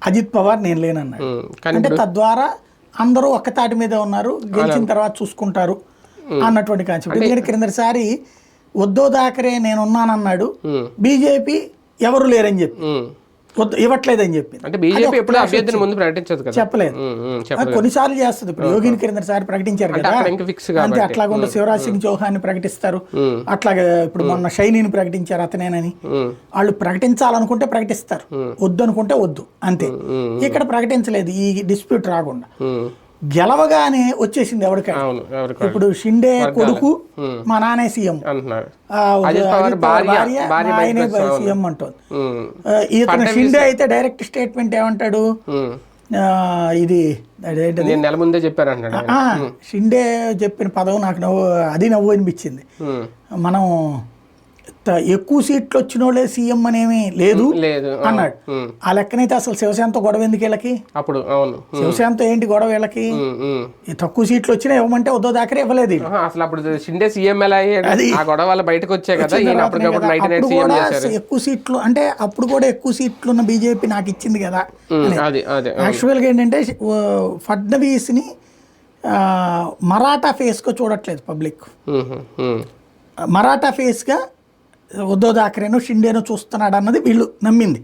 అజిత్ పవార్ నేను లేనన్నాడు. అంటే తద్వారా అందరూ ఒక్క తాటి మీద ఉన్నారు, గెలిచిన తర్వాత చూసుకుంటారు అన్నటువంటి కాన్సెప్ట్. ఎందుకంటే క్రిందసారి ఉద్ధవ్ థాకరే నేనున్నానన్నాడు, బీజేపీ ఎవరు లేరని చెప్పి ఇవ్వట్లేదని చెప్పి చెప్పలేదు. కొన్నిసార్లు చేస్తుంది. ఇప్పుడు యోగిని క్రిందసారి ప్రకటించారు కదా, అంతే. అట్లాగే శివరాజ్ సింగ్ చౌహాన్ ప్రకటిస్తారు, అట్లాగే ఇప్పుడు మొన్న షైనీని ప్రకటించారు అతనేనని. వాళ్ళు ప్రకటించాలనుకుంటే ప్రకటిస్తారు, వద్దు అనుకుంటే వద్దు, అంతే. ఇక్కడ ప్రకటించలేదు ఈ డిస్ప్యూట్ రాకుండా. గెలవగానే వచ్చేసింది ఎవరికైనా. ఇప్పుడు షిండే కొడుకు మా నానే సీఎం, ఆయనే సీఎం అంటుంది. ఇతను షిండే అయితే డైరెక్ట్ స్టేట్మెంట్ ఏమంటాడు, ఇది నెల ముందే చెప్పారు. షిండే చెప్పిన పదం నాకు నవ్వు అనిపించింది. మనం ఎక్కువ సీట్లు వచ్చిన వాళ్ళే సీఎం అనేమి లేదు అన్నాడు. ఆ లెక్కనైతే అసలు శివసేనతో గొడవ ఎందుకు వీళ్ళకి? అప్పుడు శివసేనతో ఏంటి గొడవ వీళ్ళకి? తక్కువ సీట్లు వచ్చినా ఇవ్వమంటే ఉద్ధవ్ థాకరే ఇవ్వలేదు. అసలు అప్పుడు షిండే సీఎం ఎలా అయ్యాడు? ఆ గొడవ వల్ల బయటకు వచ్చాయి కదా. ఎక్కువ సీట్లు అంటే అప్పుడు కూడా ఎక్కువ సీట్లు ఉన్న బీజేపీ నాకు ఇచ్చింది కదా. యాక్చువల్గా ఏంటంటే ఫడ్నవీస్ ని మరాఠా ఫేస్ గా చూడట్లేదు పబ్లిక్. మరాఠా ఫేస్ గా ఉద్ధవ్ థాకరేను షిండేను చూస్తున్నాడు అన్నది వీళ్ళు నమ్మింది.